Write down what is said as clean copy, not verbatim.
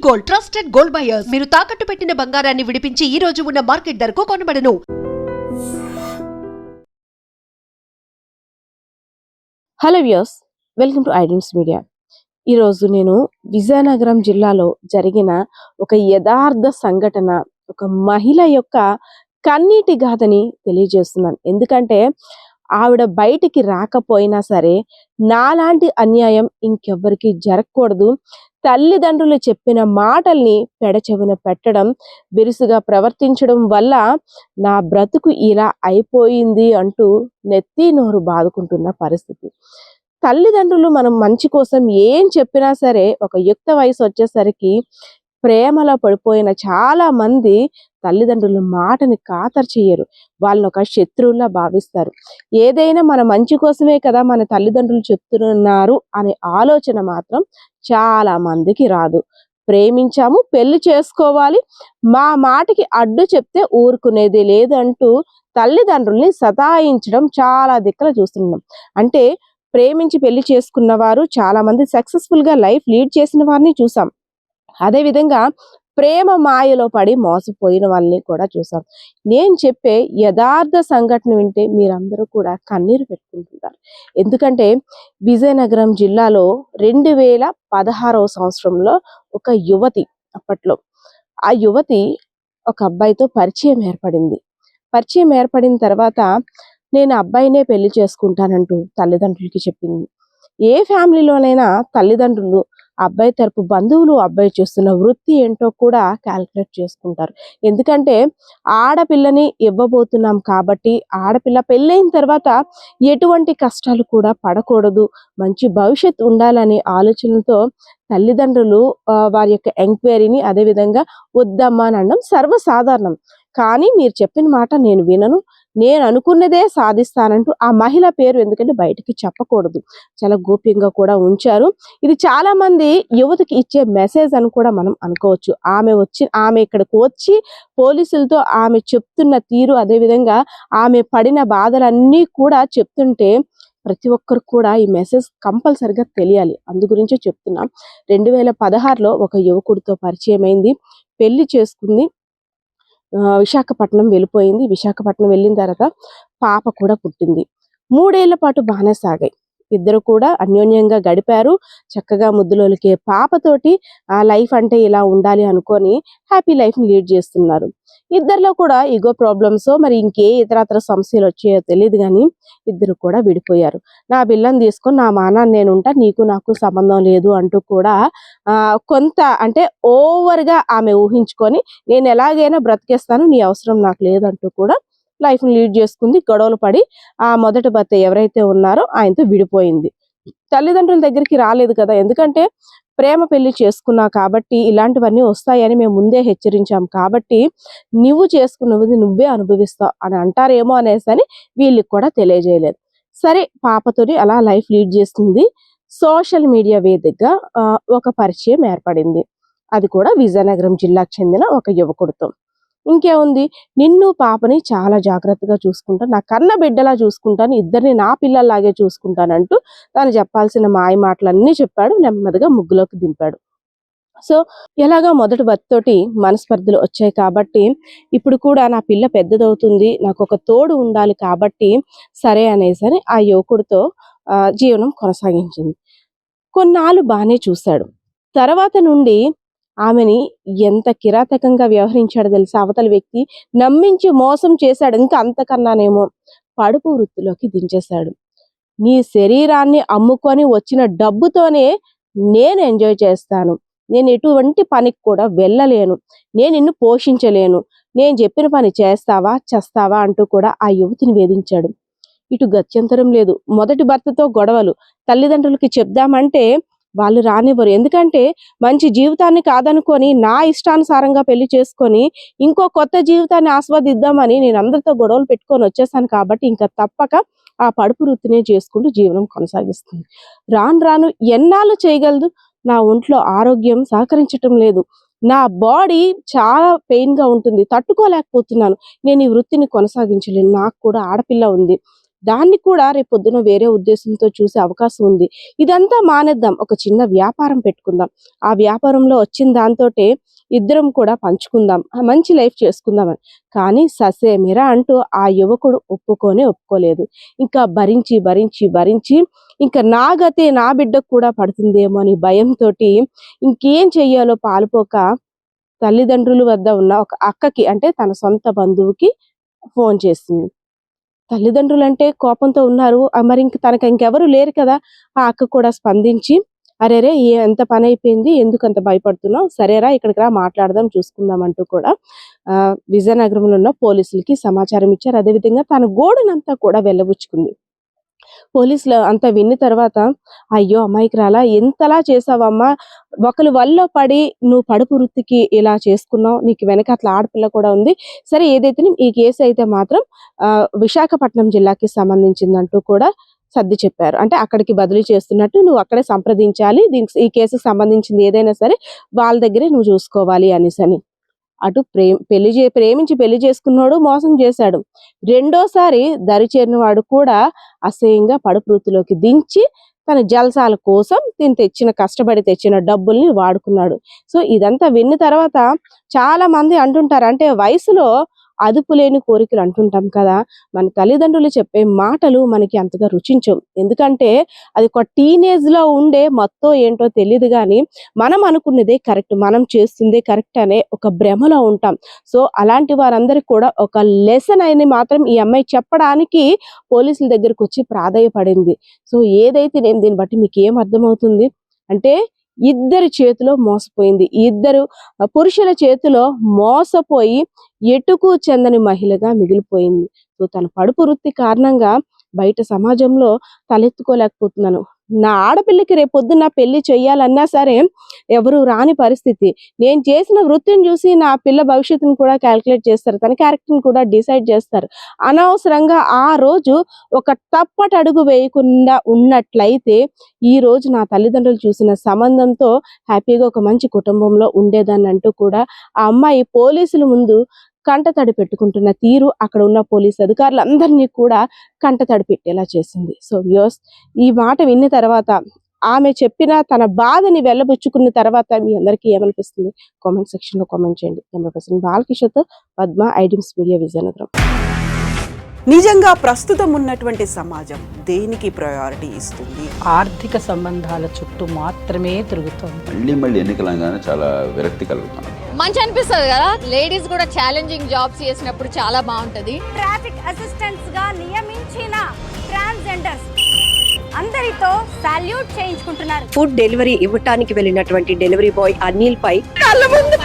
Gold, trusted gold buyers. మీరు తాకట్టు పెట్టిన బంగారాన్ని విడిపించి ఈ రోజు ఉన్న మార్కెట్ ధరకు కొనబడను. హలో వ్యూయర్స్, వెల్కమ్ టు ఐడెన్స్ మీడియా. ఈరోజు నేను విజయనగరం జిల్లాలో జరిగిన ఒక యథార్థ సంఘటన, ఒక మహిళ యొక్క కన్నీటి గాథని తెలియజేస్తున్నాను. ఎందుకంటే ఆవిడ బయటికి రాకపోయినా సరే నాలాంటి అన్యాయం ఇంకెవ్వరికి జరగకూడదు. తల్లిదండ్రులు చెప్పిన మాటల్ని పెడచెవిన పెట్టడం, బిరుసుగా ప్రవర్తించడం వల్ల నా బ్రతుకు ఇలా అయిపోయింది అంటూ నెత్తి నోరు బాదుకుంటున్న పరిస్థితి. తల్లిదండ్రులు మనం మంచి కోసం ఏం చెప్పినా సరే ఒక యుక్త వయసు వచ్చేసరికి ప్రేమలో పడిపోయిన చాలా మంది తల్లిదండ్రుల మాటని ఖాతరు చెయ్యరు. వాళ్ళని ఒక శత్రువులా భావిస్తారు. ఏదైనా మన మంచి కోసమే కదా మన తల్లిదండ్రులు చెప్తున్నారు అనే ఆలోచన మాత్రం చాలా మందికి రాదు. ప్రేమించాము, పెళ్లి చేసుకోవాలి, మా మాటకి అడ్డు చెప్తే ఊరుకునేది లేదు అంటూ తల్లిదండ్రుల్ని సతాయించడం చాలా దిక్కులు చూస్తున్నాం. అంటే ప్రేమించి పెళ్లి చేసుకున్న వారు చాలా మంది సక్సెస్ఫుల్ గా లైఫ్ లీడ్ చేసిన వారిని చూసాం. అదేవిధంగా ప్రేమ మాయలో పడి మోసపోయిన వాళ్ళని కూడా చూసాం. నేను చెప్పే యథార్థ సంఘటన వింటే మీరందరూ కూడా కన్నీరు పెట్టుకుంటుంటారు. ఎందుకంటే విజయనగరం జిల్లాలో 2016వ సంవత్సరంలో ఒక యువతి, అప్పట్లో ఆ యువతి ఒక అబ్బాయితో పరిచయం ఏర్పడిన తర్వాత నేను అబ్బాయినే పెళ్లి చేసుకుంటానంటూ తల్లిదండ్రులకి చెప్పింది. ఏ ఫ్యామిలీలోనైనా తల్లిదండ్రులు అబ్బాయి తరపు బంధువులు అబ్బాయి చేస్తున్న వృత్తి ఏంటో కూడా క్యాల్కులేట్ చేసుకుంటారు. ఎందుకంటే ఆడపిల్లని ఇవ్వబోతున్నాం కాబట్టి ఆడపిల్ల పెళ్ళైన తర్వాత ఎటువంటి కష్టాలు కూడా పడకూడదు, మంచి భవిష్యత్తు ఉండాలనే ఆలోచనతో తల్లిదండ్రులు వారి యొక్క ఎంక్వైరీని అదేవిధంగా వద్దమ్మా అని అనడం సర్వసాధారణం. కానీ మీరు చెప్పిన మాట నేను వినను, నేను అనుకున్నదే సాధిస్తానంటూ ఆ మహిళ పేరు ఎందుకంటే బయటికి చెప్పకూడదు, చాలా గోప్యంగా కూడా ఉంచారు. ఇది చాలా మంది యువతకి ఇచ్చే మెసేజ్ అని కూడా మనం అనుకోవచ్చు. ఆమె ఇక్కడికి వచ్చి పోలీసులతో ఆమె చెప్తున్న తీరు, అదేవిధంగా ఆమె పడిన బాధలన్నీ కూడా చెప్తుంటే ప్రతి ఒక్కరు కూడా ఈ మెసేజ్ కంపల్సరిగా తెలియాలి. అందు గురించే చెప్తున్నాం. 2016లో ఒక యువకుడితో పరిచయం అయింది, పెళ్లి చేసుకుంది, విశాఖపట్నం వెళ్ళిపోయింది. విశాఖపట్నం వెళ్ళిన తర్వాత పాప కూడా పుట్టింది. 3 ఏళ్ల పాటు బాగానే సాగాయి. ఇద్దరు కూడా అన్యోన్యంగా గడిపారు. చక్కగా ముద్దులోలికే పాపతోటి ఆ లైఫ్ అంటే ఇలా ఉండాలి అనుకొని హ్యాపీ లైఫ్ని లీడ్ చేస్తున్నారు. ఇద్దరిలో కూడా ఈగో ప్రాబ్లమ్స్ మరి ఇంకే ఇతరత్ర సమస్యలు వచ్చాయో తెలియదు, కానీ ఇద్దరు కూడా విడిపోయారు. నా పిల్లని తీసుకొని నా మానాన్ని నేను ఉంటా, నీకు నాకు సంబంధం లేదు అంటూ కూడా కొంత అంటే ఓవర్గా ఆమె ఊహించుకొని నేను ఎలాగైనా బ్రతికేస్తాను, నీ అవసరం నాకు లేదంటూ కూడా లైఫ్ని లీడ్ చేసుకుంది. గొడవలు పడి ఆ మొదటి భర్త ఎవరైతే ఉన్నారో ఆయనతో విడిపోయింది. తల్లిదండ్రుల దగ్గరికి రాలేదు కదా, ఎందుకంటే ప్రేమ పెళ్లి చేసుకున్నావు కాబట్టి ఇలాంటివన్నీ వస్తాయని మేము ముందే హెచ్చరించాం కాబట్టి నువ్వు చేసుకున్నది నువ్వే అనుభవిస్తావు అని అంటారేమో అనేసి వీళ్ళకి కూడా తెలియజేయలేదు. సరే, పాపతోటి అలా లైఫ్ లీడ్ చేస్తుంది. సోషల్ మీడియా వేదికగా ఒక పరిచయం ఏర్పడింది. అది కూడా విజయనగరం జిల్లాకు చెందిన ఒక యువకుడితో. ఇంకేముంది, నిన్ను పాపని చాలా జాగ్రత్తగా చూసుకుంటాను, నా కన్న బిడ్డలా చూసుకుంటాను, ఇద్దరిని నా పిల్లల్లాగే చూసుకుంటానంటూ తను చెప్పాల్సిన మాయ మాటలన్నీ చెప్పాడు. నెమ్మదిగా ముగ్గులోకి దింపాడు. సో ఎలాగా మొదటి భర్తతోటి మనస్పర్ధలు వచ్చాయి కాబట్టి ఇప్పుడు కూడా నా పిల్ల పెద్దదవుతుంది, నాకు ఒక తోడు ఉండాలి కాబట్టి సరే అనేసి ఆ యువకుడితో జీవనం కొనసాగించింది. కొన్నాళ్ళు బాగానే చూశాడు. తర్వాత నుండి ఆమెని ఎంత కిరాతకంగా వ్యవహరించాడో తెలుసా అవతల వ్యక్తి. నమ్మించి మోసం చేశాడు. ఇంకా అంతకన్నానేమో పడుపు వృత్తిలోకి దించేశాడు. నీ శరీరాన్ని అమ్ముకొని వచ్చిన డబ్బుతోనే నేను ఎంజాయ్ చేస్తాను, నేను ఎటువంటి పనికి కూడా వెళ్ళలేను, నేను నిన్ను పోషించలేను, నేను చెప్పిన పని చేస్తావా చేస్తావా అంటూ కూడా ఆ యువతిని వేధించాడు. ఇటు గత్యంతరం లేదు. మొదటి భర్తతో గొడవలు, తల్లిదండ్రులకి చెప్దామంటే వాళ్ళు రానివ్వరు. ఎందుకంటే మంచి జీవితాన్ని కాదనుకొని నా ఇష్టానుసారంగా పెళ్లి చేసుకొని ఇంకో కొత్త జీవితాన్ని ఆస్వాదిద్దామని నేను అందరితో గొడవలు పెట్టుకొని వచ్చేసాను కాబట్టి ఇంకా తప్పక ఆ పడుపు వృత్తినే చేసుకుంటూ జీవనం కొనసాగిస్తుంది. రాను రాను ఎన్నాళ్ళు చేయగలదు, నా ఒంట్లో ఆరోగ్యం సహకరించటం లేదు, నా బాడీ చాలా పెయిన్ గా ఉంటుంది, తట్టుకోలేకపోతున్నాను, నేను ఈ వృత్తిని కొనసాగించలేను, నాకు కూడా ఆడపిల్ల ఉంది, దాన్ని కూడా రేపు పొద్దున వేరే ఉద్దేశంతో చూసే అవకాశం ఉంది. ఇదంతా మానేద్దాం, ఒక చిన్న వ్యాపారం పెట్టుకుందాం, ఆ వ్యాపారంలో వచ్చిన దాంతోటే ఇద్దరం కూడా పంచుకుందాం, మంచి లైఫ్ చేసుకుందామని. కానీ ససేమిరా అంటూ ఆ యువకుడు ఒప్పుకోలేదు. ఇంకా భరించి భరించి భరించి ఇంకా నా గతే నా బిడ్డకు కూడా పడుతుందేమో అని భయంతో ఇంకేం చెయ్యాలో పాలుపోక తల్లిదండ్రుల వద్ద ఉన్న ఒక అక్కకి, అంటే తన సొంత బంధువుకి ఫోన్ చేసింది. తల్లిదండ్రులు అంటే కోపంతో ఉన్నారు, మరి తనకు ఇంకెవరు లేరు కదా. ఆ అక్క కూడా స్పందించి, అరేరే ఎంత పని అయిపోయింది, ఎందుకు అంత భయపడుతున్నావు, సరేరా ఇక్కడికి రా మాట్లాడదాం చూసుకుందాం అంటూ కూడా విజయనగరంలో ఉన్న పోలీసులకి సమాచారం ఇచ్చారు. అదేవిధంగా తన గోడునంతా కూడా వెళ్ళబుచ్చుకుంది. పోలీసులు అంతా విన్న తర్వాత, అయ్యో అమాయకురాలా, ఎంతలా చేసావమ్మా, ఒకరి వల్ల పడి నువ్వు పడుపు వృత్తికి ఇలా చేసుకున్నావు, నీకు వెనక అట్లా ఆడపిల్ల కూడా ఉంది, సరే ఏదైతే ఈ కేసు అయితే మాత్రం విశాఖపట్నం జిల్లాకి సంబంధించిందంటూ కూడా సర్ది చెప్పారు. అంటే అక్కడికి బదిలీ చేస్తున్నట్టు, నువ్వు అక్కడే సంప్రదించాలి, ఈ కేసుకు సంబంధించింది ఏదైనా సరే వాళ్ళ దగ్గరే నువ్వు చూసుకోవాలి అనేసి. అటు ప్రేమించి పెళ్లి చేసుకున్నాడు, మోసం చేశాడు. రెండోసారి దరిచేరిన వాడు కూడా అసహ్యంగా పడుపు వృత్తిలోకి దించి తన జల్సాల కోసం కష్టపడి తెచ్చిన డబ్బుల్ని వాడుకున్నాడు. సో ఇదంతా విన్న తర్వాత చాలా మంది అంటుంటారు, అంటే వయసులో అదుపు లేని కోరికలు అంటుంటాం కదా, మన తల్లిదండ్రులు చెప్పే మాటలు మనకి అంతగా రుచించవు. ఎందుకంటే అది ఒక టీనేజ్ లో ఉండే మొత్తం ఏంటో తెలియదు, కానీ మనం అనుకున్నదే కరెక్ట్, మనం చేస్తుందే కరెక్ట్ అనే ఒక భ్రమలో ఉంటాం. సో అలాంటి వారందరికి కూడా ఒక లెసన్ అని మాత్రం ఈ అమ్మాయి చెప్పడానికి పోలీసుల దగ్గరకు వచ్చి ప్రాధాయపడింది. సో ఏదైతే నేను దీన్ని బట్టి మీకు ఏం అర్థమవుతుంది అంటే, ఇద్దరి చేతిలో మోసపోయింది, ఇద్దరు పురుషుల చేతిలో మోసపోయి ఎటుకు చెందని మహిళగా మిగిలిపోయింది. సో తన పడుపు వృత్తి కారణంగా బయట సమాజంలో తలెత్తుకోలేకపోతున్నాను, నా ఆడపిల్లకి రేపొద్దున పెళ్లి చెయ్యాలన్నా సరే ఎవరు రాని పరిస్థితి, నేను చేసిన వృత్తిని చూసి నా పిల్ల భవిష్యత్తును కూడా క్యాల్కులేట్ చేస్తారు, తన క్యారెక్టర్ని కూడా డిసైడ్ చేస్తారు. అనవసరంగా ఆ రోజు ఒక తప్పటి అడుగు వేయకుండా ఉన్నట్లయితే ఈ రోజు నా తల్లిదండ్రులు చూసిన సంబంధంతో హ్యాపీగా ఒక మంచి కుటుంబంలో ఉండేదాన్ని అంటూ కూడా ఆ అమ్మాయి పోలీసుల ముందు కంటతడి పెట్టుకుంటున్న తీరు అక్కడ ఉన్న పోలీసు అధికారులందరినీ కూడా కంటతడి పెట్టేలా చేసింది. సో వ్యూస్, ఈ మాట విన్న తర్వాత, ఆమె చెప్పిన తన బాధని వెళ్ళబుచ్చుకున్న తర్వాత మీ అందరికీ ఏమనిపిస్తుంది కామెంట్ సెక్షన్ లో కామెంట్ చేయండి. కెమెరా బాలకిషోర్తో పద్మ, ఐడ్రీమ్స్ మీడియా, విజయనగరం. నిజంగా ప్రస్తుతం ఉన్నటువంటి సమాజం దేనికి ప్రయారిటీ ఇస్తుంది? ఆర్థిక సంబంధాల చుట్టూ మాత్రమే తిరుగుతోంది. మళ్ళీ ఎన్నికలంగానే చాలా విరక్తి కలుగుతున్నాం. మంచి అనిపిస్తుంది కదా, లేడీస్ కూడా ఛాలెంజింగ్ జాబ్స్ చేసినప్పుడు చాలా బాగుంటది. ట్రాఫిక్ అసిస్టెంట్స్ గా నియమించిన ట్రాన్స్జెండర్స్ అందరితో సాల్యూట్ చేయించుకుంటున్నారు. ఫుడ్ డెలివరీ ఇవ్వటానికి వెళ్ళినటువంటి డెలివరీ బాయ్ అనిల్ పై కళ్ళ ముందు